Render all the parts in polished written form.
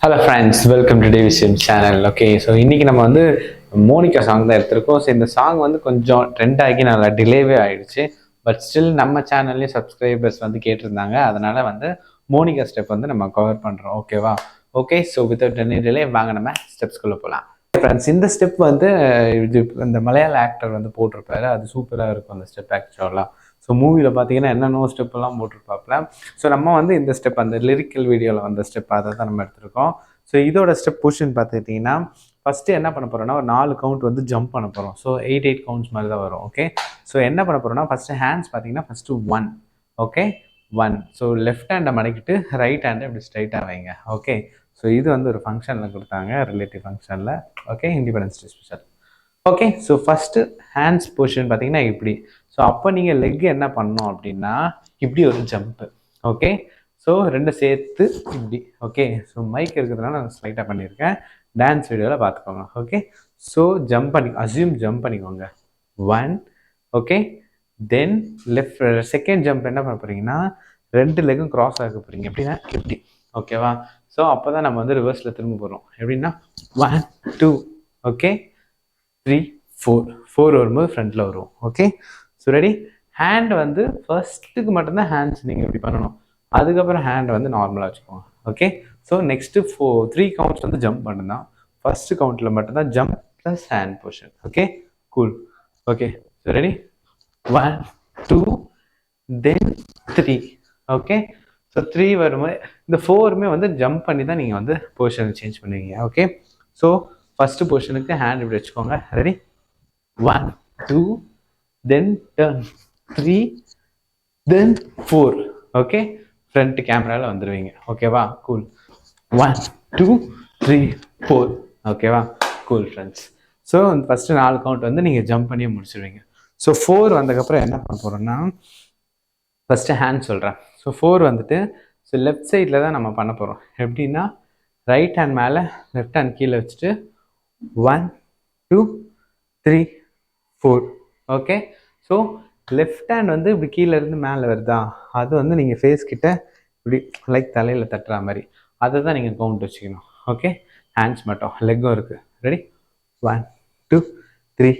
Hello friends, welcome to டேவிஷன் channel. Okay, so இன்றைக்கி நம்ம வந்து மோனிகா சாங் தான் எடுத்திருக்கோம். ஸோ இந்த சாங் வந்து கொஞ்சம் ட்ரெண்ட் ஆகி நல்லா டிலேவே ஆகிடுச்சு. பட் ஸ்டில் நம்ம சேனல்லையும் சப்ஸ்கிரைபர்ஸ் வந்து கேட்டிருந்தாங்க. அதனால் வந்து மோனிகா ஸ்டெப் வந்து நம்ம கவர் பண்ணுறோம். ஓகேவா? Okay, so without any delay வாங்க நம்ம ஸ்டெப்ஸ்குள்ளே போகலாம். ஃப்ரெண்ட்ஸ், இந்த ஸ்டெப் வந்து இது இந்த மலையாள ஆக்டர் வந்து போட்டிருப்பாரு. அது சூப்பராக இருக்கும் அந்த ஸ்டெப் ஆக்சுவலாக. ஸோ மூவியில் பார்த்தீங்கன்னா என்னென்னோ ஸ்டெப்பெல்லாம் போட்டிருப்பாப்புல. ஸோ நம்ம வந்து இந்த ஸ்டெப் அந்த லிரிக்கல் வீடியோவில் வந்த ஸ்டெப் அதை தான் நம்ம எடுத்திருக்கோம். ஸோ இதோட ஸ்டெப் பொசிஷன் பார்த்துக்கிட்டிங்கன்னா ஃபஸ்ட்டு என்ன பண்ண போகிறோம்னா ஒரு 4 கவுண்ட் வந்து ஜம்ப் பண்ண போகிறோம். ஸோ 8 கவுண்ட்ஸ் மாதிரி தான் வரும். ஓகே, ஸோ என்ன பண்ண போகிறோம்னா ஃபஸ்ட்டு ஹேண்ட்ஸ் பார்த்தீங்கன்னா ஃபஸ்ட்டு 1. ஓகே, 1. ஸோ லெஃப்ட் ஹேண்டை மடக்கிட்டு ரைட் ஹேண்டை இப்படி ஸ்ட்ரைட்டாக வைங்க. ஓகே, ஸோ இது வந்து ஒரு ஃபங்க்ஷனில் கொடுத்தாங்க, ரிலேட்டிவ் ஃபங்க்ஷனில். Okay, independence day special. Okay, so first hands position பார்த்தீங்கன்னா இப்படி. ஸோ அப்போ நீங்கள் லெக் என்ன பண்ணணும் அப்படின்னா இப்படி ஒரு ஜம்ப்பு. ஓகே, ஸோ ரெண்டும் சேர்த்து இப்படி. ஓகே, ஸோ மைக் இருக்கிறதுனால நான் ஸ்லைட்டாக பண்ணியிருக்கேன். டான்ஸ் வீடியோவில் பார்த்துக்கோங்க. ஓகே, ஸோ ஜம்ப் பண்ணிக்கோங்க 1. ஓகே, தென் லெஃப்ட் செகண்ட் ஜம்ப் என்ன பண்ண போகிறீங்கன்னா 2 லெக்கும் க்ராஸ் ஆக போகிறீங்க. எப்படின்னா இப்படி. ஓகேவா? ஸோ அப்போ தான் நம்ம வந்து ரிவர்ஸில் திரும்ப போகிறோம். எப்படின்னா 1 2. ஓகே, 3 4 வரும்போது ஃப்ரண்ட்டில் வரும். Okay, so ready. ஹேண்ட் வந்து ஃபர்ஸ்ட்டுக்கு மட்டும்தான் ஹேண்ட்ஸ் நீங்கள் இப்படி பண்ணணும். அதுக்கப்புறம் ஹேண்டை வந்து நார்மலாக வச்சுக்கோங்க. ஓகே, ஸோ நெக்ஸ்ட்டு 3 கவுண்ட்ஸ் வந்து ஜம்ப் மட்டும்தான். ஃபஸ்ட்டு கவுண்ட்டில் மட்டும்தான் jump plus hand position. Okay, cool. Okay, so ready. 1 2 தென் 3. ஓகே, ஸோ 3 வரும்போது இந்த 4மே வந்து ஜம்ப் பண்ணி தான் நீங்கள் வந்து பொசிஷனை சேஞ்ச் பண்ணுவீங்க. ஓகே, ஸோ ஃபஸ்ட்டு பொசிஷனுக்கு ஹேண்ட் இப்படி வச்சுக்கோங்க. ரெடி. 1 2 தென் டர்ன் 3 தென் 4. ஓகே, ஃப்ரண்ட் கேமராவில் வந்துடுவீங்க. ஓகேவா? கூல். 1 2 3 4. ஓகேவா? Cool friends. So first 4 count வந்து நீங்கள் ஜம்ப் பண்ணி முடிச்சிடுவீங்க. ஸோ 4 வந்ததுக்கப்புறம் என்ன பண்ண போகிறோம்னா ஃபஸ்ட்டு ஹேண்ட் சொல்கிறேன். ஸோ 4 வந்துட்டு ஸோ லெஃப்ட் சைடில் தான் நம்ம பண்ண போகிறோம். எப்படின்னா ரைட் ஹேண்ட் மேலே லெஃப்ட் ஹேண்ட் கீழே வச்சுட்டு 1 2 3 4. ஓகே, ஸோ லெஃப்ட் ஹேண்ட் வந்து இப்படி கீழே இருந்து மேலே வருதா, அது வந்து நீங்கள் ஃபேஸ் கிட்ட இப்படி லைக் தலையில் தட்டுற மாதிரி அதை தான் நீங்கள் கவுண்ட் வச்சுக்கணும். ஓகே, ஹேண்ட்ஸ் மட்டும், லெக்கும் இருக்குது. ரெடி. 1 2 3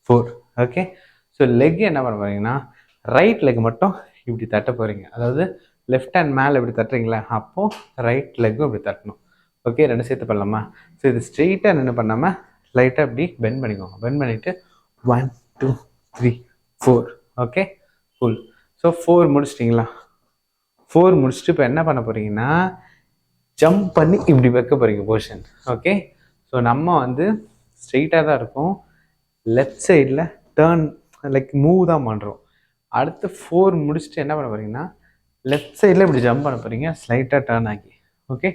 4. ஓகே, ஸோ லெக் என்ன பண்ண போகிறீங்கன்னா ரைட் லெக் மட்டும் இப்படி தட்ட போகிறீங்க. அதாவது லெஃப்ட் ஹேண்ட் மேலே இப்படி தட்டுறீங்களா, அப்போது ரைட் லெக்கும் இப்படி தட்டணும். ஓகே, ரெண்டு சேர்த்து பண்ணலாமா? ஸோ இது ஸ்ட்ரெயிட்டாக என்ன பண்ணாமல் லைட்டாக இப்படி பெண்ட் பண்ணிக்கோங்க. பெண்ட் பண்ணிவிட்டு 1 2 3 4. Okay, full. ஸோ 4 முடிச்சிட்டிங்களா? 4 முடிச்சுட்டு இப்போ என்ன பண்ண போகிறீங்கன்னா ஜம்ப் பண்ணி இப்படி வைக்க போகிறீங்க பொசிஷன். ஓகே, ஸோ நம்ம வந்து ஸ்ட்ரெயிட்டாக தான் இருக்கும். லெஃப்ட் சைடில் டேர்ன் லைக் மூவ் தான் பண்ணுறோம். அடுத்து 4 முடிச்சுட்டு என்ன பண்ண போகிறீங்கன்னா லெஃப்ட் சைடில் இப்படி ஜம்ப் பண்ண போகிறீங்க, ஸ்லைட்டாக டேர்ன் ஆகி. ஓகே,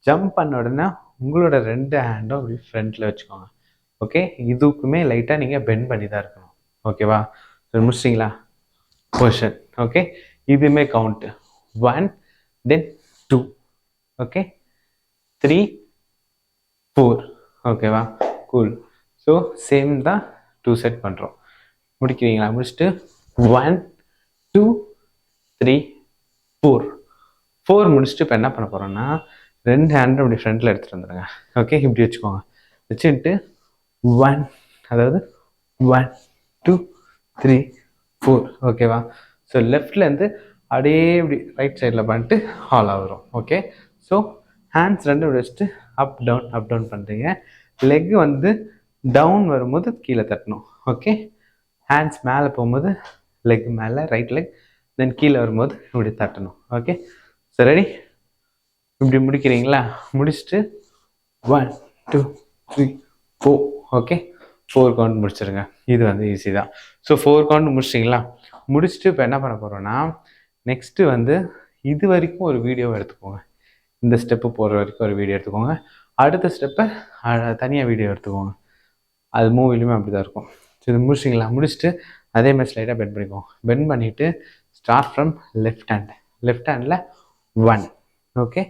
ஜம்ப் பண்ண உடனே உங்களோட 2 ஹேண்டும் அப்படி ஃப்ரண்ட்டில் வச்சுக்கோங்க. ஓகே, இதுக்குமே லைட்டாக நீங்கள் பெண்ட் பண்ணி தான் இருக்கணும். ஓகேவா? ஸோ முடிச்சிட்டிங்களா பொசிஷன்? ஓகே, இதுவுமே கவுண்ட்டு 1 தென் 2. ஓகே, 3 4. ஓகேவா? கூல். ஸோ சேம் தான் 2 செட் பண்ணுறோம். முடிக்கிறீங்களா? முடிச்சுட்டு 1 2 3 4. 4 முடிச்சுட்டு இப்போ என்ன பண்ண போகிறோம்னா 2 ஹேண்டும் இப்படி ஃப்ரண்ட்டில் எடுத்துகிட்டு வந்துடுங்க. ஓகே, இப்படி வச்சுக்கோங்க. வச்சுட்டு 1, அதாவது 1 2 3 4. ஓகேவா? ஸோ லெஃப்ட்லேருந்து அப்படியே இப்படி ரைட் சைடில் பண்ணிட்டு ஹாலாக வரும். ஓகே, ஸோ ஹேண்ட்ஸ் 2 இப்படி வச்சுட்டு அப் டவுன் பண்ணுறீங்க. லெக் வந்து டவுன் வரும்போது கீழே தட்டணும். ஓகே, ஹேண்ட்ஸ் மேலே போகும்போது லெக் மேலே ரைட் லெக், தென் கீழே வரும்போது இப்படி தட்டணும். Okay, so ready. இப்படி முடிக்கிறீங்களா? முடிச்சுட்டு 1 2 3 4. ஓகே, 4 கவுண்ட் முடிச்சிருங்க. இது வந்து ஈஸி தான். ஸோ 4 கவுண்ட் முடிச்சிட்டிங்களா? முடிச்சுட்டு இப்போ என்ன பண்ண போகிறோன்னா நெக்ஸ்ட்டு வந்து இது வரைக்கும் ஒரு வீடியோவை எடுத்துக்கோங்க. இந்த ஸ்டெப்பு போகிற வரைக்கும் ஒரு வீடியோ எடுத்துக்கோங்க. அடுத்த ஸ்டெப்பை தனியாக வீடியோ எடுத்துக்கோங்க. அது மூவிலையுமே அப்படி தான் இருக்கும். ஸோ இது முடிச்சிங்களா? முடிச்சுட்டு அதே மாதிரி ஸ்லைட்டாக பெண்ட் பண்ணிக்கோங்க. பெண்ட் பண்ணிவிட்டு start from left handle 1. Okay,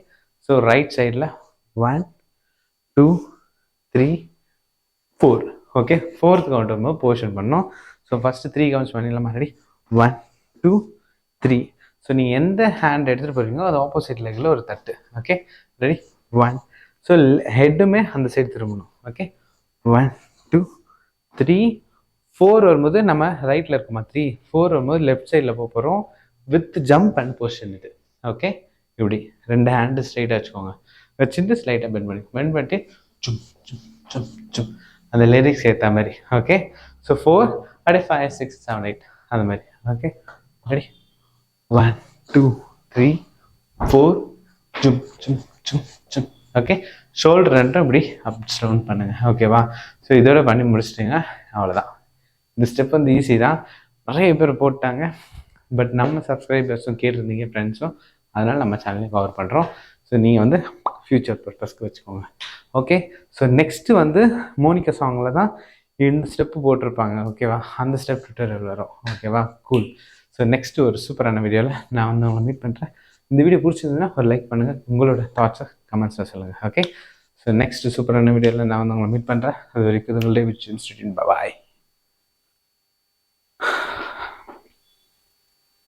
so right சைடில் 1 2 3 4. ஓகே, 4th கவுண்ட் வரும்போது பொசிஷன் பண்ணோம். ஸோ ஃபஸ்ட்டு 3 கவுண்ட்ஸ் பண்ணிடலாமா? ரெடி. 1 2 3. ஸோ நீங்கள் எந்த ஹேண்ட் எடுத்துகிட்டு போகிறீங்களோ அது ஆப்போசிட் லெக்கில் ஒரு தட்டு. Okay, ready. 1 ஸோ ஹெட்டுமே அந்த சைடு திரும்பணும். ஓகே, 1 2 3 4 வரும்போது நம்ம ரைட்டில் இருக்குமா 3 4 வரும்போது லெஃப்ட் சைடில் போக போகிறோம் வித் ஜம்ப் அண்ட் பொசிஷன் இது. ஓகே, இப்படி 2 ஹேண்டு ஸ்ட்ரைட்டாக வச்சுக்கோங்க. வச்சுட்டு ஸ்லைட்டாக பெண்ட் பண்ணிட்டு சும் சும் சும் சும் அந்த லிரிக்ஸ் ஏற்ற மாதிரி. ஓகே, ஸோ 4 அப்படியே 5 6 7 8 அந்த மாதிரி. ஓகே, அப்படி 1 2 3 4 சும் சும் சும் சும். ஓகே, ஷோல்டர் ரெண்டும் இப்படி அப்ஸ் டவுன் பண்ணுங்கள். ஓகேவா? ஸோ இதோட பண்ணி முடிச்சிட்டிங்க, அவ்வளோதான். இந்த ஸ்டெப் வந்து ஈஸி தான், நிறைய பேர் போட்டாங்க. பட் நம்ம சப்ஸ்கிரைபர்ஸும் கேட்டிருந்தீங்க, ஃப்ரெண்ட்ஸும், அதனால் நம்ம சேனலையும் கவர் பண்ணுறோம். ஸோ நீங்கள் வந்து ஃப்யூச்சர் பர்பஸ்க்கு வச்சுக்கோங்க. ஓகே, ஸோ நெக்ஸ்ட்டு வந்து மோனிகா சாங்கில் தான் இந்த ஸ்டெப்பு போட்டிருப்பாங்க. ஓகேவா? அந்த ஸ்டெப் ட்விட்டரில் வரும். ஓகேவா? கூல். ஸோ நெக்ஸ்ட்டு ஒரு சூப்பரான வீடியோவில் நான் வந்து உங்களை மீட் பண்ணுறேன். இந்த வீடியோ பிடிச்சிருந்ததுன்னா ஒரு லைக் பண்ணுங்கள், உங்களோட தாட்ஸை கமெண்ட்ஸில் சொல்லுங்கள். ஓகே, ஸோ நெக்ஸ்ட்டு சூப்பரான வீடியோவில் நான் வந்து உங்களை மீட் பண்ணுறேன். அது வரைக்கும் உங்களுடைய விச் இன்ஸ்டிடியூட். பாய்.